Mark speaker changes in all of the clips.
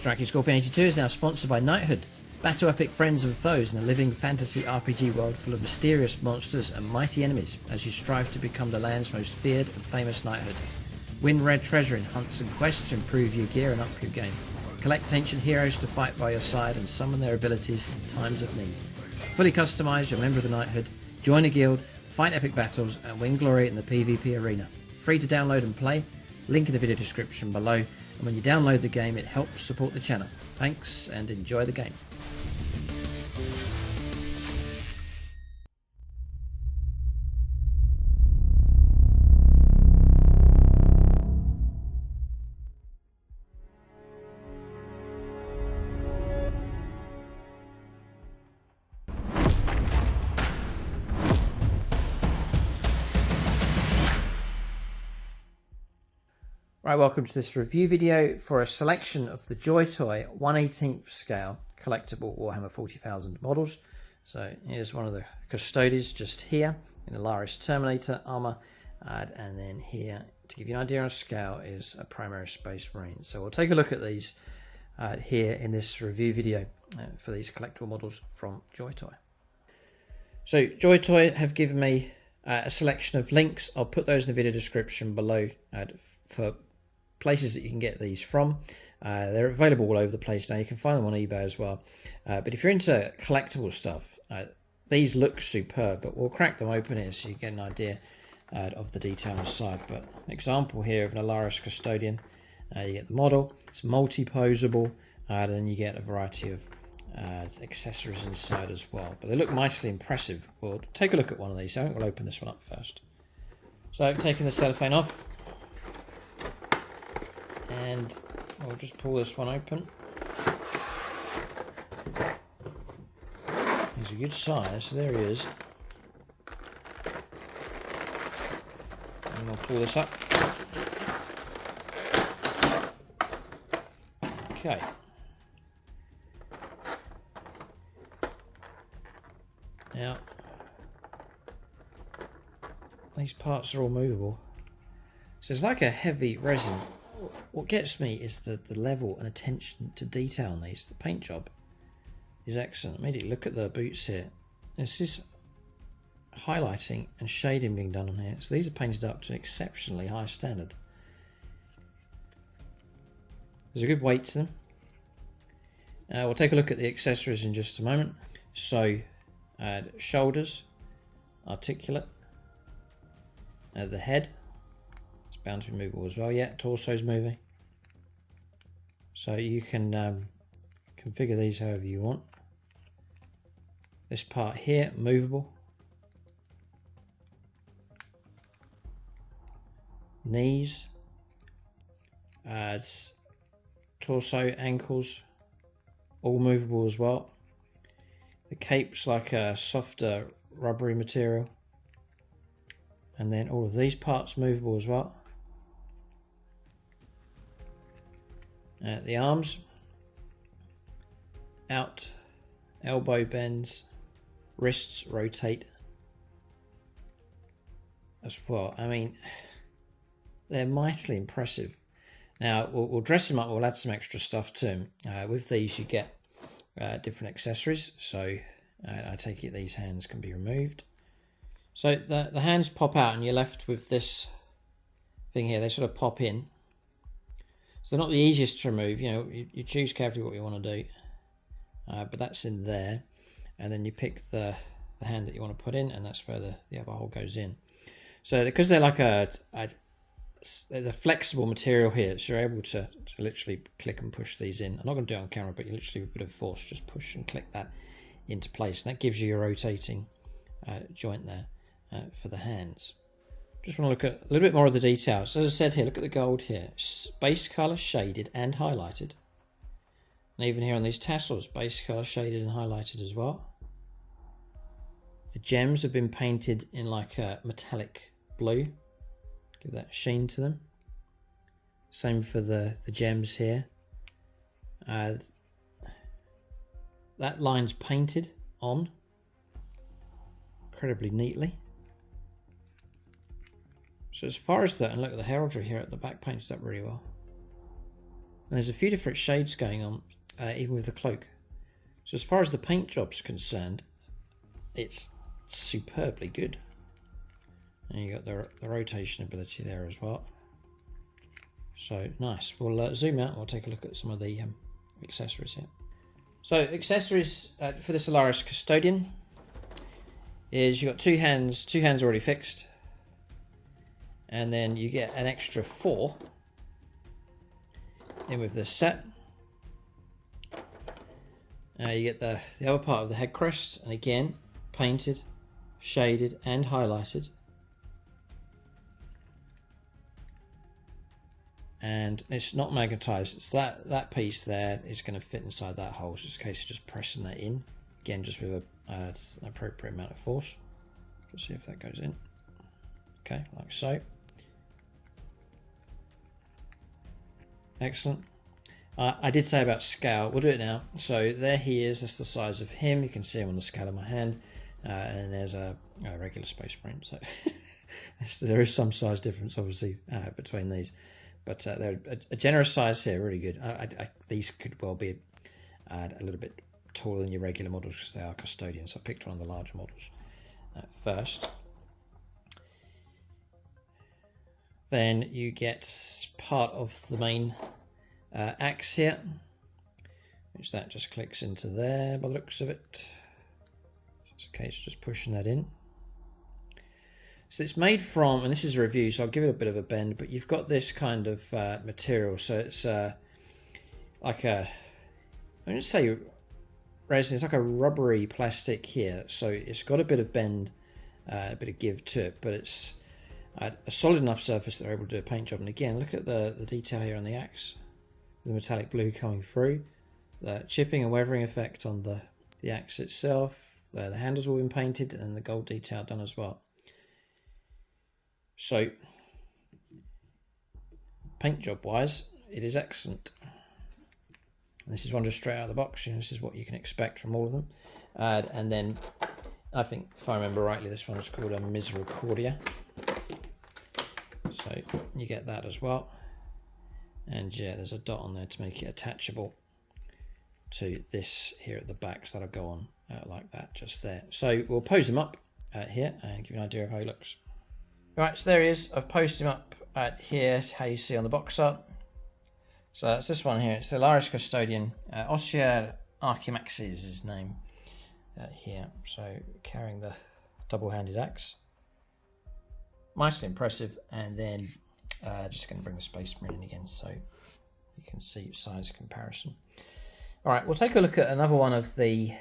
Speaker 1: Striking Scorpion 82 is now sponsored by Knighthood. Battle epic friends and foes in a living fantasy RPG world full of mysterious monsters and mighty enemies as you strive to become the land's most feared and famous knighthood. Win rare treasure in hunts and quests to improve your gear and up your game. Collect ancient heroes to fight by your side and summon their abilities in times of need. Fully customise your member of the knighthood, join a guild, fight epic battles and win glory in the PvP arena. Free to download and play, link in the video description below, and when you download the game it helps support the channel. Thanks and enjoy the game. Right, welcome to this review video for a selection of the JoyToy 1/18th scale collectible Warhammer 40,000 models. So here's one of the Custodes just here in Alaris Terminator armor, and then here to give you an idea of scale is a Primaris Space Marine. So we'll take a look at these here in this review video for these collectible models from JoyToy. So JoyToy have given me a selection of links. I'll put those in the video description below for places that you can get these from. They're available all over the place now. You can find them on eBay as well. But if you're into collectible stuff, these look superb, but we'll crack them open here so you get an idea of the detail inside. But an example here of an Alaris Custodian. You get the model, it's multi-posable, and then you get a variety of accessories inside as well. But they look nicely impressive. We'll take a look at one of these. I think we'll open this one up first. So taking the cellophane off, and I'll just pull this one open. He's a good size, so there he is. And I'll pull this up. Okay. Now, these parts are all movable. So it's like a heavy resin. What gets me is the level and attention to detail on these. The paint job is excellent. Immediately look at the boots here. This is highlighting and shading being done on here. So these are painted up to an exceptionally high standard. There's a good weight to them. We'll take a look at the accessories in just a moment. So shoulders, articulate. The head. Bound to be movable as well. Yeah, torso's moving. So you can configure these however you want. This part here, movable. Knees. Torso, ankles, all movable as well. The cape's like a softer rubbery material. And then all of these parts movable as well. The arms, out, elbow bends, wrists rotate as well. I mean, they're mightily impressive. Now, we'll dress them up, we'll add some extra stuff to them. With these, you get different accessories. So I take it these hands can be removed. So the hands pop out and you're left with this thing here. They sort of pop in. So they're not the easiest to remove. You know, you choose carefully what you want to do. But that's in there. And then you pick the hand that you want to put in, and that's where the other hole goes in. So because they're like there's a flexible material here, so you're able to literally click and push these in. I'm not going to do it on camera, but you literally with a bit of force just push and click that into place. And that gives you your rotating joint there for the hands. Just want to look at a little bit more of the details. As I said here, look at the gold here. Base colour shaded and highlighted. And even here on these tassels, base colour shaded and highlighted as well. The gems have been painted in like a metallic blue. Give that sheen to them. Same for the gems here. That line's painted on incredibly neatly. So as far as that, and look at the heraldry here at the back, painted up really well. And there's a few different shades going on, even with the cloak. So as far as the paint job's concerned, it's superbly good. And you got the rotation ability there as well. So nice. We'll zoom out and we'll take a look at some of the accessories here. So accessories for this Alaris Custodian is you got two hands already fixed, and then you get an extra 4 in with this set. You get the other part of the head crest, and again painted, shaded and highlighted. And it's not magnetized, it's that piece there is going to fit inside that hole, so it's a case of just pressing that in, again just with an appropriate amount of force. Let's see if that goes in. Okay, like so. Excellent. I did say about scale, we'll do it now. So there he is, that's the size of him, you can see him on the scale of my hand, and there's a regular Space Marine, so there is some size difference obviously between these. But they're a generous size here, really good. These could well be a little bit taller than your regular models because they are custodians. So I picked one of the larger models first. Then you get part of the main axe here, which that just clicks into there by the looks of it. So it's a case of just pushing that in. So it's made from, and this is a review, so I'll give it a bit of a bend, but you've got this kind of material. So it's like a, I wouldn't say resin, it's like a rubbery plastic here. So it's got a bit of bend, a bit of give to it, but it's a solid enough surface that they're able to do a paint job. And again, look at the detail here on the axe, the metallic blue coming through, the chipping and weathering effect on the axe itself. The handles all been painted and the gold detail done as well. So, paint job wise, it is excellent. And this is one just straight out of the box. You know, this is what you can expect from all of them. And then, I think, if I remember rightly, this one's called a Misericordia. So, you get that as well. And yeah, there's a dot on there to make it attachable to this here at the back. So that'll go on like that, just there. So, we'll pose them up here and give you an idea of how he looks. Right, so there he is. I've posted him up here, how you see on the box art. So that's this one here. It's the Alaris Custodian. Austria Archimax is his name here. So carrying the double-handed axe. Nicely impressive. And then just going to bring the Space Marine in again so you can see size comparison. All right, we'll take a look at another one of the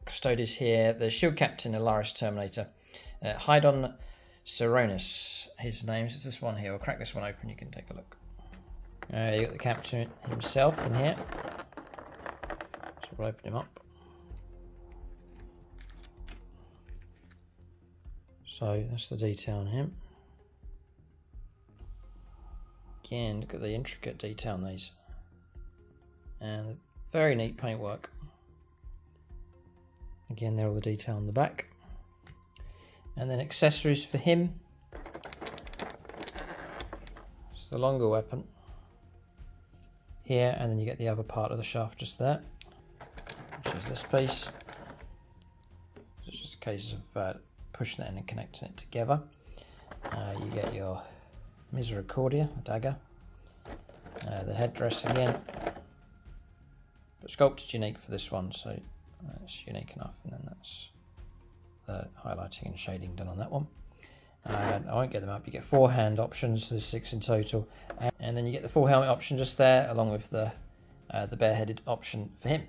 Speaker 1: Custodes here. The Shield Captain Alaris Terminator. Hydon Seronis, his name. It's this one here. We'll crack this one open. You can take a look. You got the captain himself in here. So we'll open him up. So that's the detail on him. Again, look at the intricate detail on these. And very neat paintwork. Again, there all the detail on the back. And then accessories for him. It's the longer weapon here, and then you get the other part of the shaft just there, which is this piece. It's just a case of pushing that in and connecting it together. You get your Misericordia, a dagger, the headdress again, but sculpted unique for this one, so that's unique enough, and then that's the highlighting and shading done on that one. I won't get them up. You get 4 hand options, there's 6 in total, and then you get the full helmet option just there, along with the bareheaded option for him.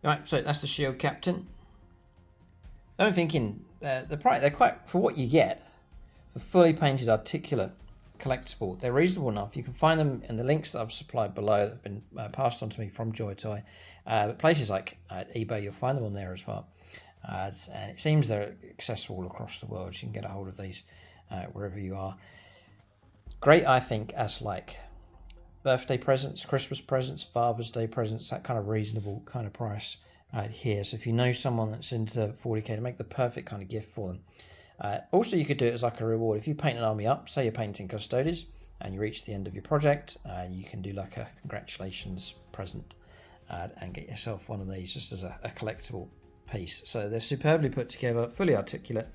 Speaker 1: Right, so that's the Shield Captain. I'm thinking they're quite, for what you get, for fully painted articulate collectible, they're reasonable enough. You can find them in the links that I've supplied below that have been passed on to me from JoyToy. But places like eBay, you'll find them on there as well. And it seems they're accessible all across the world. You can get a hold of these wherever you are. Great, I think, as like birthday presents, Christmas presents, Father's Day presents, that kind of reasonable kind of price here. So if you know someone that's into 40k, to make the perfect kind of gift for them. Also, you could do it as like a reward. If you paint an army up, say you're painting Custodes, and you reach the end of your project, you can do like a congratulations present and get yourself one of these just as a collectible piece. So they're superbly put together, fully articulate,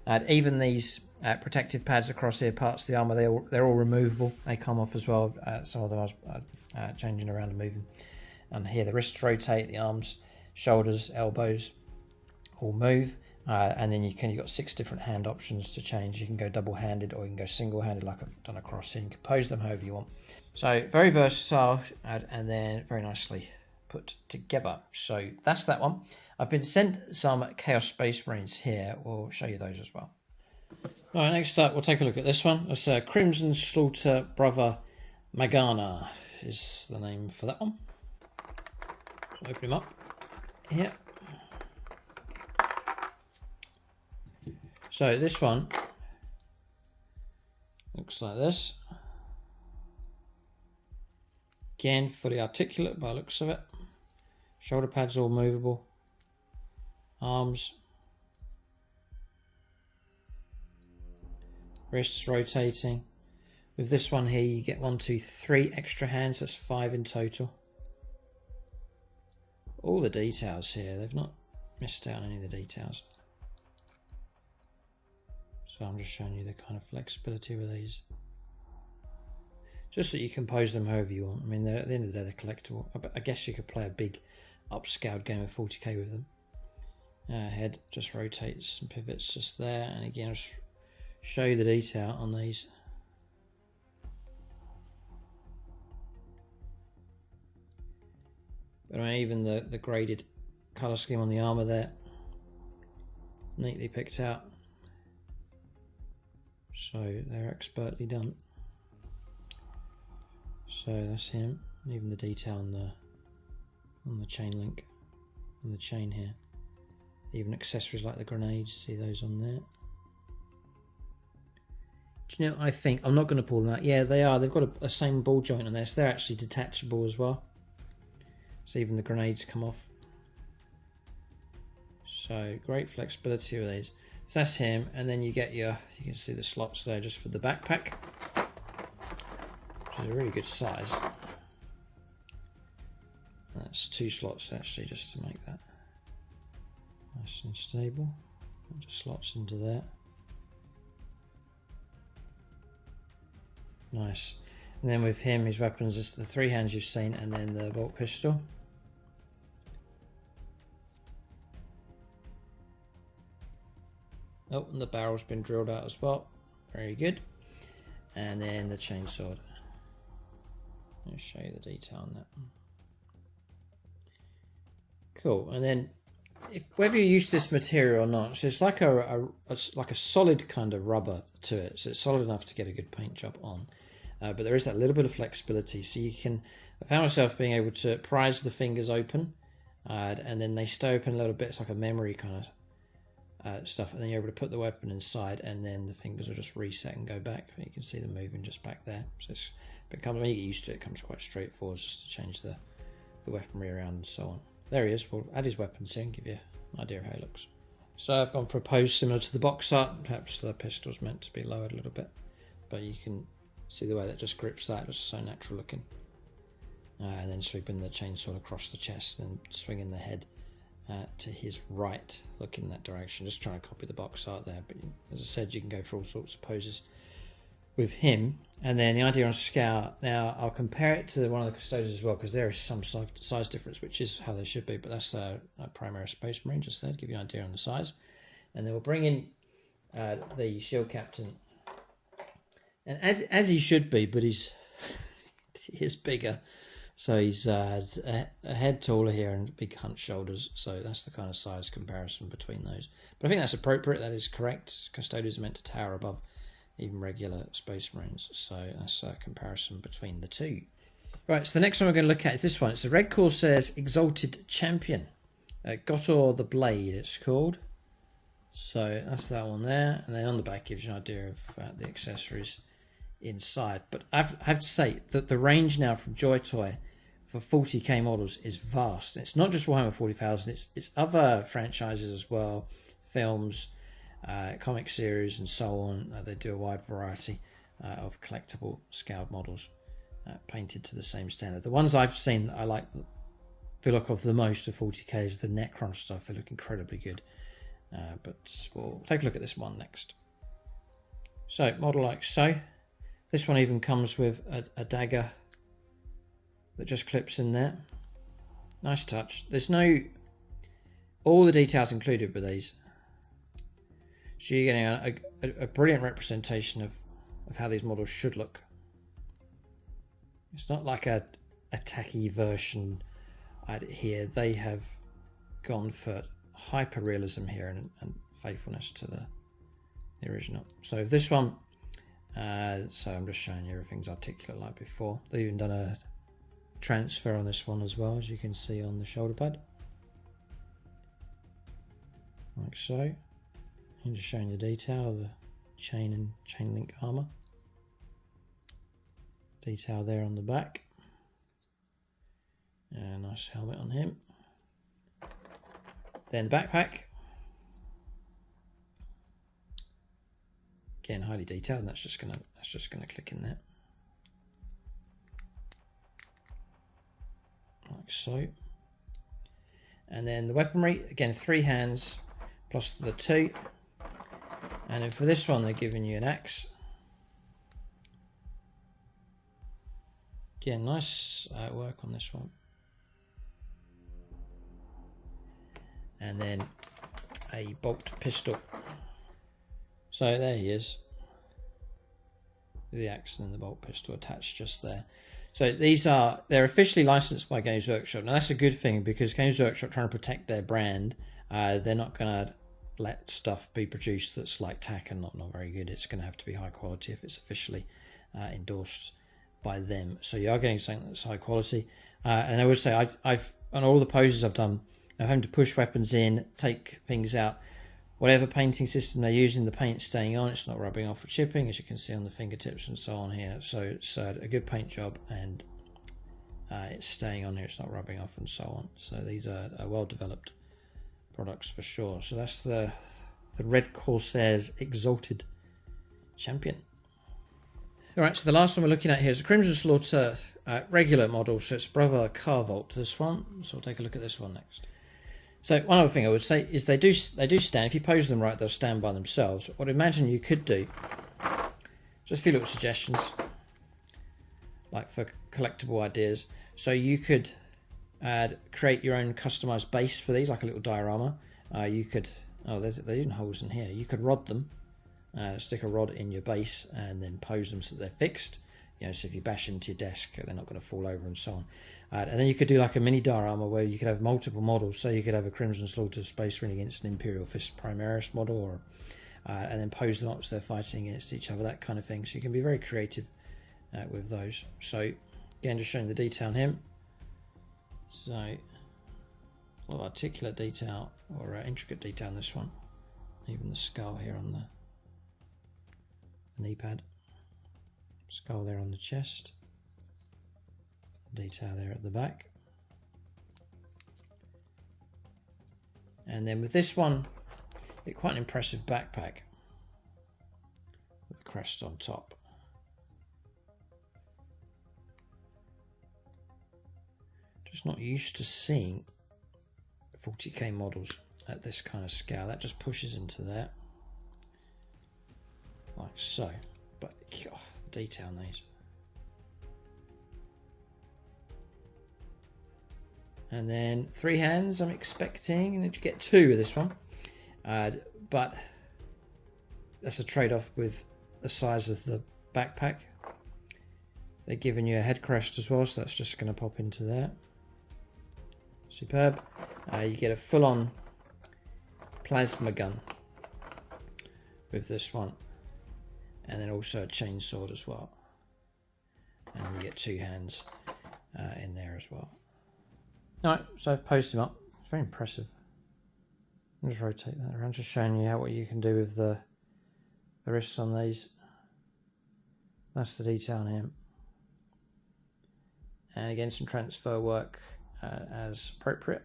Speaker 1: and even these protective pads across here, parts of the armour, they're all removable. They come off as well. Some of them I was changing around and moving. And here the wrists rotate, the arms, shoulders, elbows all move. And then you've got 6 different hand options to change. You can go double-handed or you can go single-handed like I've done across here. You can pose them however you want. So very versatile and then very nicely put together. So that's that one. I've been sent some Chaos Space Marines here. We'll show you those as well. All right, next up we'll take a look at this one. It's Crimson Slaughter Brother Magana is the name for that one. So open him up here. So this one looks like this. Again, fully articulate by the looks of it. Shoulder pads all movable. Arms. Wrists rotating. With this one here, you get 1, 2, 3 extra hands. That's 5 in total. All the details here. They've not missed out on any of the details. So I'm just showing you the kind of flexibility with these. Just so you can pose them however you want. I mean, at the end of the day, they're collectible. I guess you could play a big upscaled game of 40k with them. Head just rotates and pivots just there. And again, I'll just show you the detail on these. But I mean, even the graded colour scheme on the armour there, neatly picked out. So they're expertly done. So that's him. Even the detail on the chain link, on the chain here. Even accessories like the grenades, see those on there. Do you know what I think? I'm not going to pull them out. Yeah, they are. They've got a same ball joint on there, so they're actually detachable as well. So even the grenades come off. So great flexibility with these. So that's him, and then you get you can see the slots there just for the backpack, which is a really good size. That's 2 slots actually, just to make that nice and stable. It just slots into there. Nice. And then with him, his weapons is the 3 hands you've seen, and then the bolt pistol. Oh, and the barrel's been drilled out as well. Very good. And then the chainsword. I'll show you the detail on that. Cool. And then, whether you use this material or not, so it's like a solid kind of rubber to it. So it's solid enough to get a good paint job on. But there is that little bit of flexibility. So you can, I found myself being able to prise the fingers open, and then they stay open a little bit. It's like a memory kind of stuff, and then you're able to put the weapon inside, and then the fingers will just reset and go back. You can see them moving just back there. So it's become, when you get used to it, it comes quite straightforward just to change the weaponry around and so on. There he is. We'll add his weapons here and give you an idea of how he looks. So I've gone for a pose similar to the box art. Perhaps the pistol's meant to be lowered a little bit, but you can see the way that just grips that. It's so natural looking. And then sweeping the chainsaw across the chest, then swinging the head to his right, look in that direction. Just trying to copy the box art there, but as I said, you can go for all sorts of poses with him. And then the idea on Scout, now I'll compare it to one of the Custodes as well, because there is some size difference, which is how they should be, but that's a primary Space Marine just there to give you an idea on the size. And then we'll bring in the Shield Captain, and as he should be, but he is bigger. So he's a head taller here and big hunched shoulders. So that's the kind of size comparison between those. But I think that's appropriate. That is correct. Custodes are meant to tower above even regular Space Marines. So that's a comparison between the two. Right, so the next one we're going to look at is this one. It's the Red Corsairs Exalted Champion. Gotor the Blade, it's called. So that's that one there. And then on the back gives you an idea of the accessories inside. But I have to say that the range now from JoyToy for 40k models is vast. It's not just Warhammer 40,000, it's other franchises as well, films, comic series and so on. They do a wide variety. of collectible scaled models painted to the same standard. The ones I've seen that I like the look of the most of 40k is the Necron stuff. They look incredibly good. But we'll take a look at this one next. So, model like so. This one even comes with a dagger that just clips in there. Nice touch. There's no... all the details included with these. So you're getting a brilliant representation of how these models should look. It's not like a tacky version here. They have gone for hyper realism here and faithfulness to the original. So this one, so I'm just showing you everything's articulate like before. They've even done a transfer on this one as well, as you can see on the shoulder pad, like so. And just showing the detail of the chain and chain link armor. Detail there on the back. And a nice helmet on him. Then the backpack. Again, highly detailed, and that's just gonna click in there. Like so. And then the weaponry, again 3 hands plus the 2. And then for this one, they're giving you an axe. Again, nice work on this one. And then a bolt pistol. So there he is. The axe and the bolt pistol attached just there. So they're officially licensed by Games Workshop. Now that's a good thing, because Games Workshop trying to protect their brand. They're not going to let stuff be produced that's like tack and not very good. It's going to have to be high quality if it's officially endorsed by them. So you are getting something that's high quality. And I would say I've on all the poses I've done, I'm having to push weapons in, take things out. Whatever painting system they're using, the paint's staying on. It's not rubbing off or chipping, as you can see on the fingertips and so on here. So it's a good paint job, and it's staying on here. It's not rubbing off and so on. So these are well developed products for sure. So that's the Red Corsair's Exalted Champion. Alright, so the last one we're looking at here is a Crimson Slaughter regular model. So it's Brother Carvolt, this one. So we'll take a look at this one next. So one other thing I would say is they do stand. If you pose them right, they'll stand by themselves. What I imagine you could do, just a few little suggestions, like for collectible ideas. So you could create your own customized base for these, like a little diorama. You could, there's even holes in here. You could rod them, stick a rod in your base, and then pose them so that they're fixed. You know, so if you bash into your desk, they're not going to fall over and so on. And then you could do like a mini diorama where you could have multiple models. So you could have a Crimson Slaughter Space Marine against an Imperial Fist Primaris model, or and then pose them up so they're fighting against each other, that kind of thing. So you can be very creative with those. So again, just showing the detail on him. So a lot of articulate detail, or intricate detail on this one. Even the skull here on the knee pad. Skull there on the chest. Detail there at the back. And then with this one, it's quite an impressive backpack with the crest on top. Just not used to seeing 40k models at this kind of scale. That just pushes into there, like so. But the detail on these. And then 3 hands I'm expecting, and you get 2 with this one. But that's a trade-off with the size of the backpack. They're giving you a head crest as well, so that's just going to pop into there. Superb. You get a full-on plasma gun with this one. And then also a chainsword as well. And you get 2 hands in there as well. Alright, so I've posed him up. It's very impressive. I'll just rotate that around, just showing you what you can do with the wrists on these. That's the detail on him. And again, some transfer work as appropriate.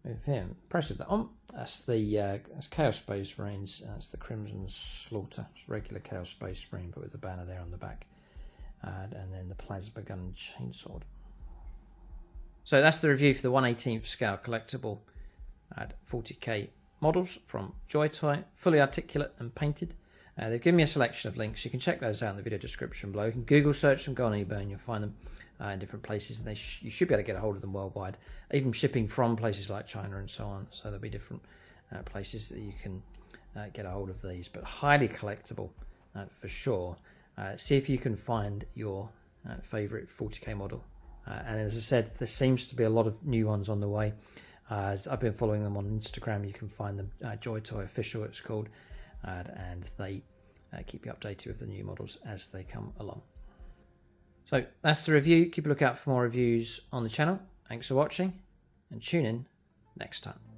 Speaker 1: with him. Impressive that on. That's the that's Chaos Space Marines. That's the Crimson Slaughter. It's regular Chaos Space Marine, but with the banner there on the back, and then the plasma gun and chainsword. So that's the review for the 1/18th scale collectible at 40k models from JoyToy, fully articulate and painted. They've given me a selection of links. You can check those out in the video description below. You can Google search them, go on eBay, and you'll find them in different places. And you should be able to get a hold of them worldwide, even shipping from places like China and so on. So there'll be different places that you can get a hold of these. But highly collectible for sure. See if you can find your favourite 40k model. And as I said, there seems to be a lot of new ones on the way. I've been following them on Instagram. You can find them, JoyToy Official it's called, and they keep you updated with the new models as they come along. So that's the review. Keep a lookout for more reviews on the channel. Thanks for watching, and tune in next time.